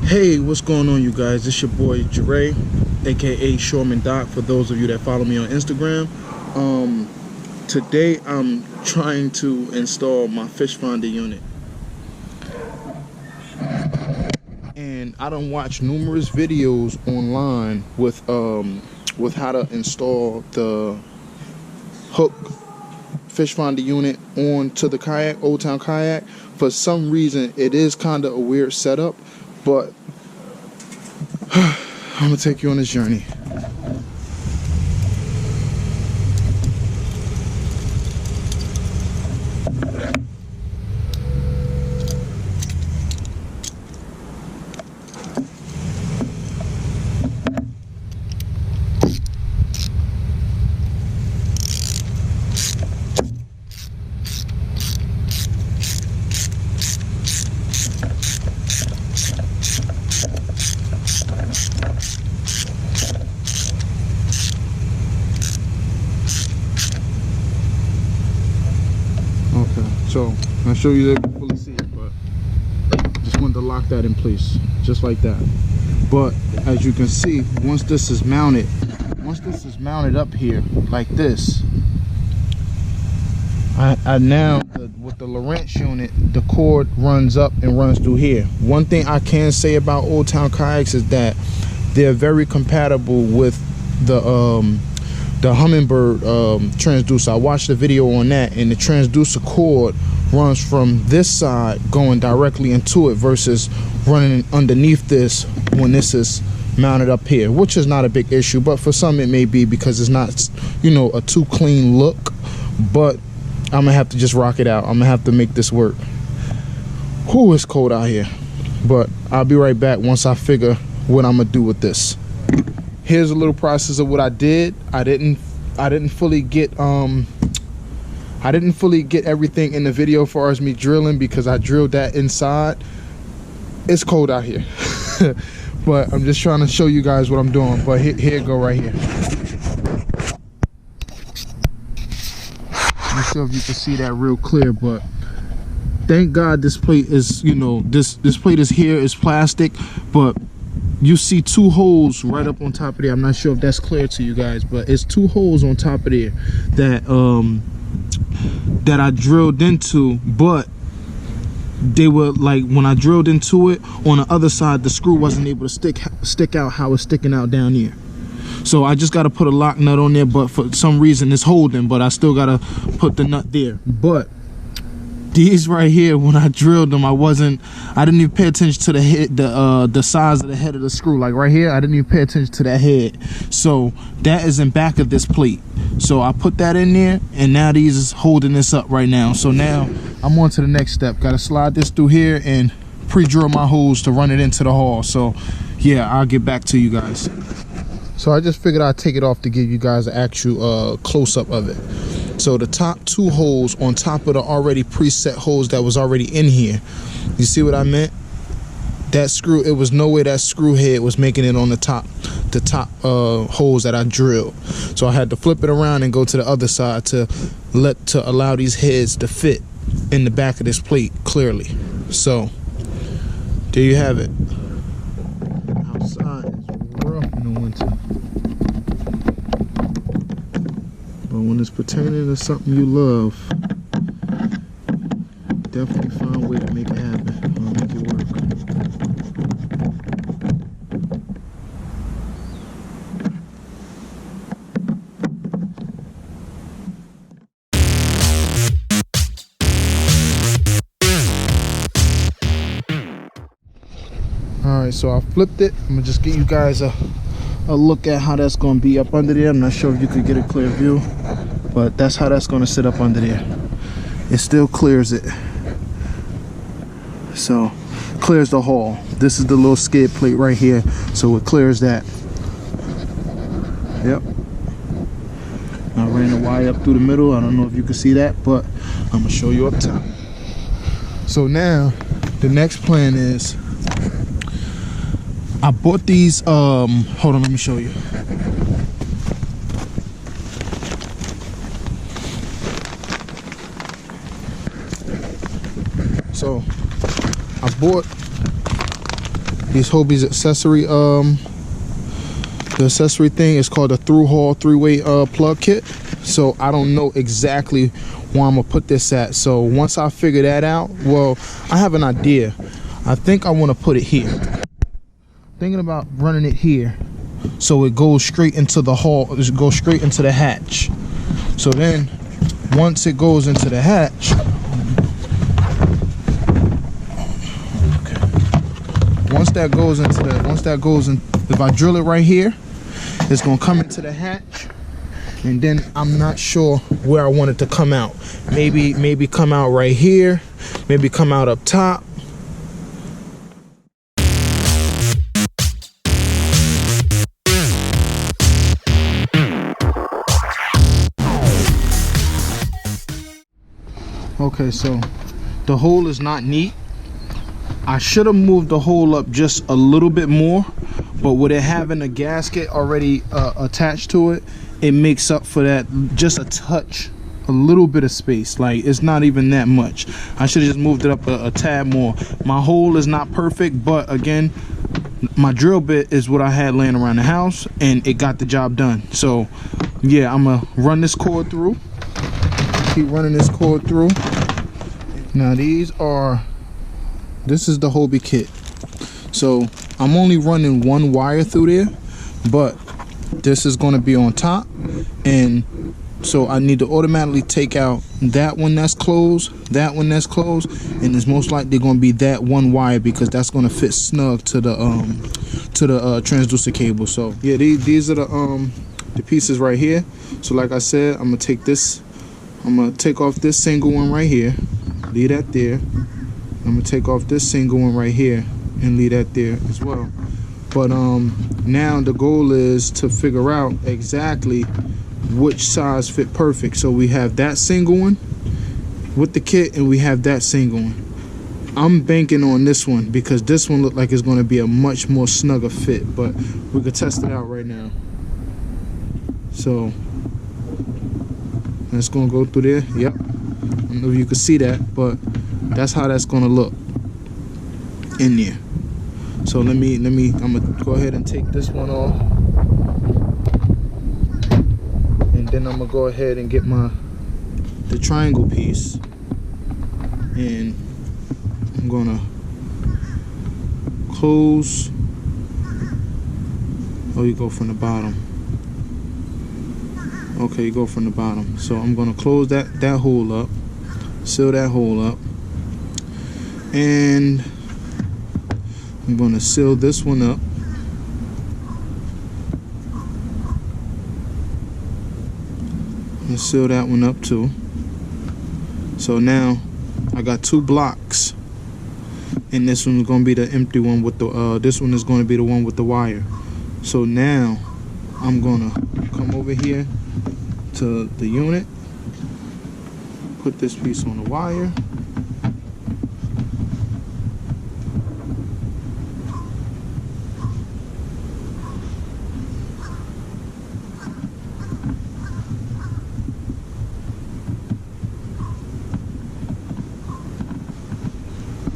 Hey, what's going on, you guys? It's your boy Jere, aka Shoreman Doc, for those of you that follow me on Instagram. Today I'm trying to install my fish finder unit, and I done watched numerous videos online with how to install the hook fish finder unit onto the kayak, Old Town Kayak. For some reason, it is kind of a weird setup, but I'm gonna take you on this journey. So I'll show you that you can fully see it, but just wanted to lock that in place, just like that. But as you can see, once this is mounted up here like this, I now with the Lowrance unit, the cord runs up and runs through here. One thing I can say about Old Town Kayaks is that they're very compatible with the Humminbird transducer. I watched the video on that, and the transducer cord runs from this side going directly into it versus running underneath this when this is mounted up here, which is not a big issue, but for some it may be because it's not, you know, a too clean look. But I'm gonna have to just rock it out. I'm gonna have to make this work. Whew, it's cold out here, but I'll be right back once I figure what I'm gonna do with this. Here's a little process of what I did. I didn't fully get everything in the video as far as me drilling, because I drilled that inside. It's cold out here. But I'm just trying to show you guys what I'm doing. But here it go right here. I'm not sure if you can see that real clear, but thank God this plate is, you know, this plate is here, it's plastic, but you see two holes right up on top of there. I'm not sure if that's clear to you guys, but it's two holes on top of there that I drilled into, but they were like, when I drilled into it on the other side, the screw wasn't able to stick out how it's sticking out down here. So I just got to put a lock nut on there, but for some reason it's holding, but I still got to put the nut there. But these right here, when I drilled them, I didn't even pay attention to the head, the size of the head of the screw. Like right here, I didn't even pay attention to that head. So that is in back of this plate. So I put that in there, and now these is holding this up right now. So now I'm on to the next step. Got to slide this through here and pre-drill my holes to run it into the hull. So yeah, I'll get back to you guys. So I just figured I'd take it off to give you guys an actual close-up of it. So the top two holes on top of the already preset holes that was already in here, you see what I meant? That screw, it was no way that screw head was making it on the top holes that I drilled. So I had to flip it around and go to the other side to allow these heads to fit in the back of this plate clearly. So there you have it. Outside is rough in the winter, but when it's pertaining to something you love, definitely find a way to make it happen or make it work. Alright, so I flipped it. I'm gonna just give you guys a look at how that's gonna be up under there. I'm not sure if you could get a clear view, but that's how that's gonna sit up under there. It still clears it. So clears the hull. This is the little skid plate right here, so it clears that. Yep. I ran the wire up through the middle. I don't know if you can see that, but I'm gonna show you up top. So now the next plan is, I bought these, hold on, let me show you. So I bought these Hobie's accessory, the accessory thing is called a through hole 3-way plug kit. So I don't know exactly where I'm gonna put this at. So once I figure that out, well, I have an idea. I think I want to put it here. Thinking about running it here, so it goes straight into the hole. It goes straight into the hatch. So then, once it goes into the hatch, once that goes in, if I drill it right here, it's gonna come into the hatch, and then I'm not sure where I want it to come out. Maybe come out right here, maybe come out up top. Okay, so the hole is not neat. I should have moved the hole up just a little bit more, but with it having a gasket already attached to it, it makes up for that just a touch, a little bit of space. Like, it's not even that much. I should have just moved it up a tad more. My hole is not perfect, but again, my drill bit is what I had laying around the house, and it got the job done. So yeah, I'm gonna run this cord through. Keep running this cord through. Now this is the Hobie kit. So I'm only running one wire through there, but this is going to be on top, and so I need to automatically take out that one that's closed, that one that's closed, and it's most likely going to be that one wire because that's going to fit snug to the transducer cable. So yeah, these are the pieces right here. So like I said, I'm gonna take off this single one right here, leave that there. I'm gonna take off this single one right here and leave that there as well. But now the goal is to figure out exactly which size fit perfect. So we have that single one with the kit, and we have that single one. I'm banking on this one because this one looked like it's going to be a much more snugger fit, but we could test it out right now. So that's going to go through there. Yep, I don't know if you can see that, but that's how that's going to look in there. So I'm gonna go ahead and take this one off, and then I'm gonna go ahead and get the triangle piece, and I'm gonna close. Oh, you go from the bottom. Okay, you go from the bottom. So I'm gonna close that hole up, seal that hole up, and I'm going to seal this one up. And seal that one up too. So now I got 2 blocks, and this one's going to be the empty one with the this one is going to be the one with the wire. So now I'm going to come over here to the unit, put this piece on the wire.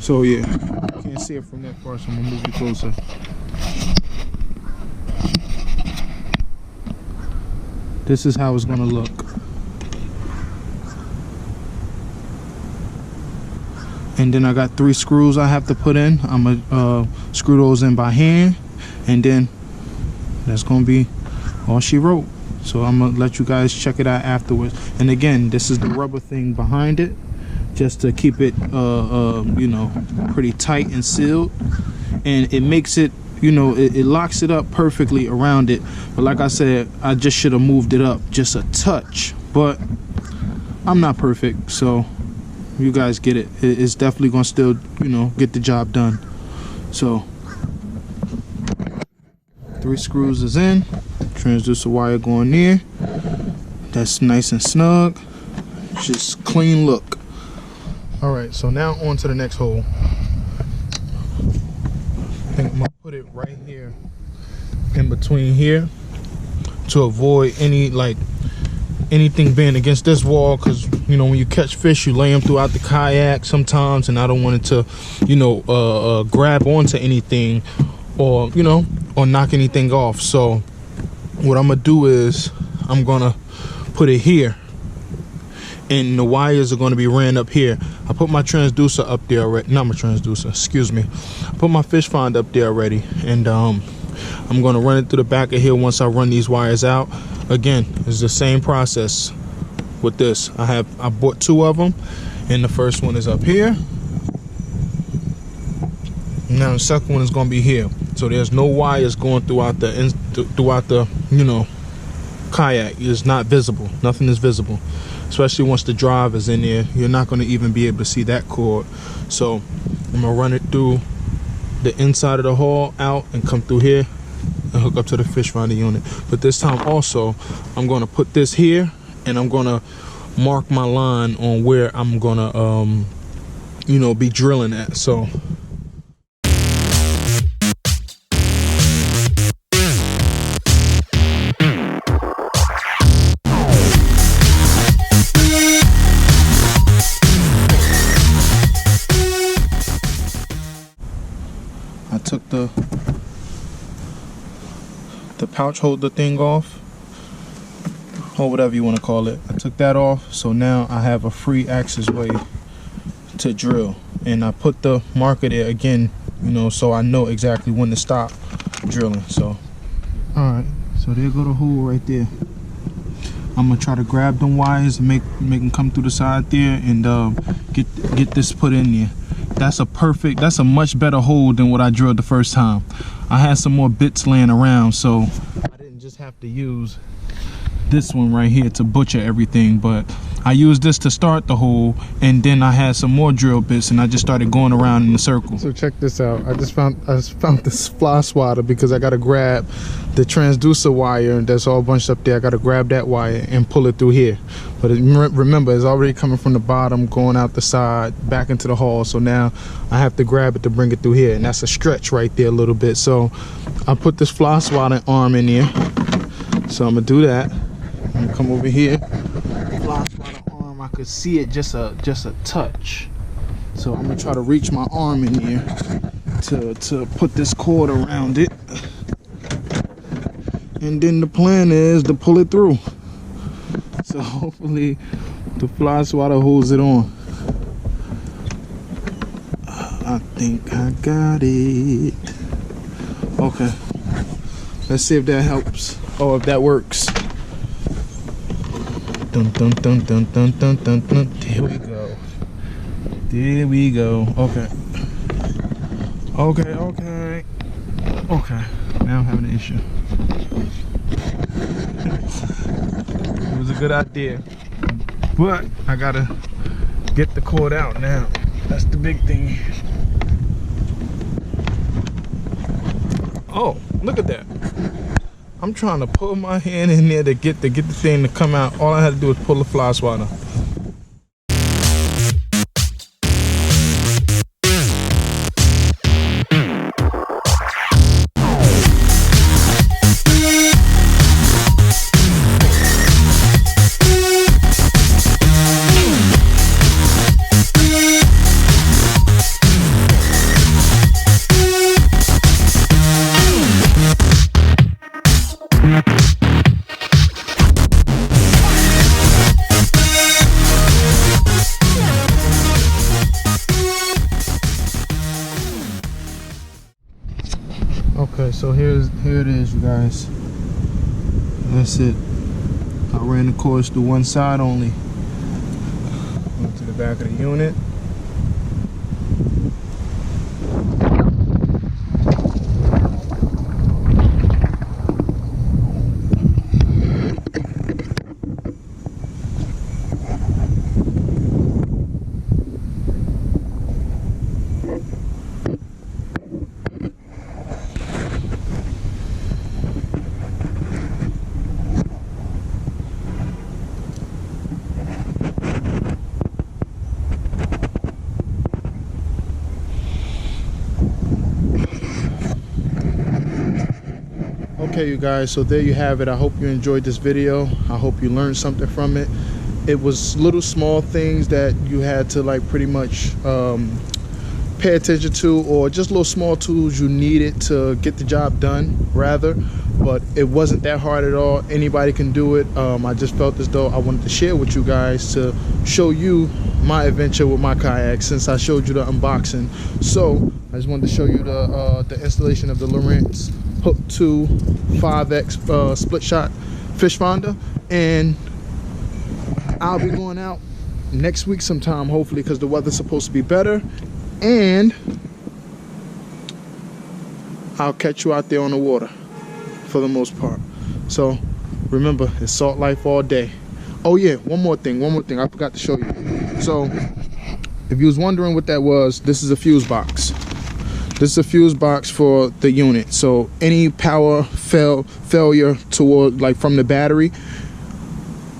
So yeah, you can't see it from that far, so I'm gonna move you closer. This is how it's gonna look. And then I got 3 screws I have to put in. I'm gonna screw those in by hand, and then that's gonna be all she wrote. So I'm gonna let you guys check it out afterwards. And again, this is the rubber thing behind it, just to keep it you know, pretty tight and sealed, and it makes it, you know, it locks it up perfectly around it. But like I said, I just should have moved it up just a touch, but I'm not perfect, so you guys get it. It's definitely gonna still, you know, get the job done. So 3 screws is in, transducer wire going there. That's nice and snug, just clean look. All right, so now on to the next hole. I think I'm gonna put it right here, in between here, to avoid any, like, anything being against this wall, because you know when you catch fish you lay them throughout the kayak sometimes, and I don't want it to, you know, grab onto anything or, you know, or knock anything off. So what I'm gonna do is I'm gonna put it here, and the wires are going to be ran up here. I put my transducer up there already. Not my transducer, excuse me. I put my fish find up there already, and I'm going to run it through the back of here once I run these wires out. Again, it's the same process with this. I bought 2 of them, and the first one is up here. Now the second one is going to be here. So there's no wires going throughout the you know, kayak. It's not visible. Nothing is visible. Especially once the drive is in there, you're not going to even be able to see that cord. So I'm gonna run it through the inside of the hull out and come through here and hook up to the fish finder unit. But this time also, I'm going to put this here, and I'm going to mark my line on where I'm going to you know, be drilling at. So I took the pouch holder thing off, or whatever you want to call it. I took that off, so now I have a free access way to drill, and I put the marker there again, you know, so I know exactly when to stop drilling. So all right, so there go the hole right there. I'm gonna try to grab them wires and make them come through the side there, and get this put in there. That's a much better hole than what I drilled the first time. I had some more bits laying around, so I didn't just have to use this one right here to butcher everything, but I used this to start the hole, and then I had some more drill bits, and I just started going around in a circle. So check this out. I just found this fly swatter, because I gotta grab the transducer wire that's all bunched up there. I gotta grab that wire and pull it through here. But remember, it's already coming from the bottom, going out the side, back into the hull. So now I have to grab it to bring it through here, and that's a stretch right there a little bit. So I put this fly swatter arm in there. So I'm gonna do that. I'm gonna come over here. Fly swatter arm, I could see it just a touch. So I'm gonna try to reach my arm in here to put this cord around it, and then the plan is to pull it through. So hopefully the fly swatter holds it on. I think I got it. Okay, let's see if that helps, or if that works. Dun dun dun dun dun dun dun dun. There we go. There we go. Okay. Okay. Now I'm having an issue. It was a good idea, but I gotta get the cord out now. That's the big thing. Oh, look at that. I'm trying to pull my hand in there to get the thing to come out. All I had to do was pull the fly swatter. Okay, so here it is, you guys. That's it. I ran the cords through one side only. Went to the back of the unit. Okay, you guys, so there you have it. I hope you enjoyed this video. I hope you learned something from it. It was little small things that you had to like pretty much pay attention to, or just little small tools you needed to get the job done rather, but it wasn't that hard at all. Anybody can do it. I just felt as though I wanted to share with you guys to show you my adventure with my kayak, since I showed you the unboxing. So I just wanted to show you the installation of the Lowrance Hook 2 5X split shot fish finder, and I'll be going out next week sometime, hopefully, because the weather's supposed to be better, and I'll catch you out there on the water for the most part. So remember, it's salt life all day. Oh yeah, one more thing I forgot to show you. So if you was wondering what that was, this is a fuse box. This is a fuse box for the unit. So any power failure toward, like, from the battery,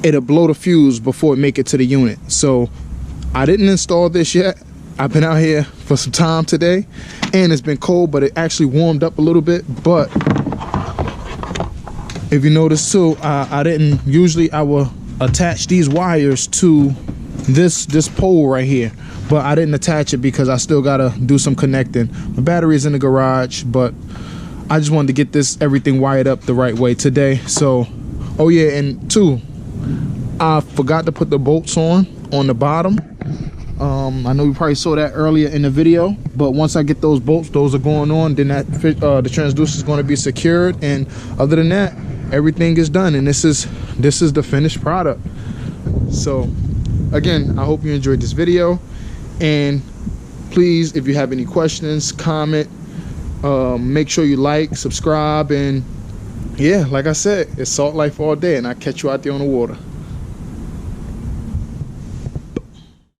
it'll blow the fuse before it make it to the unit. So I didn't install this yet. I've been out here for some time today, and it's been cold, but it actually warmed up a little bit. But if you notice too, I didn't, usually I will attach these wires to this pole right here, but I didn't attach it because I still gotta do some connecting. My battery is in the garage, but I just wanted to get everything wired up the right way today. So, oh yeah, and two, I forgot to put the bolts on the bottom. I know you probably saw that earlier in the video, but once I get those bolts, those are going on, then the transducer is going to be secured, and other than that, everything is done, and this is the finished product. So again, I hope you enjoyed this video, and please, if you have any questions, comment, make sure you like, subscribe, and yeah, like I said, it's salt life all day, and I'll catch you out there on the water.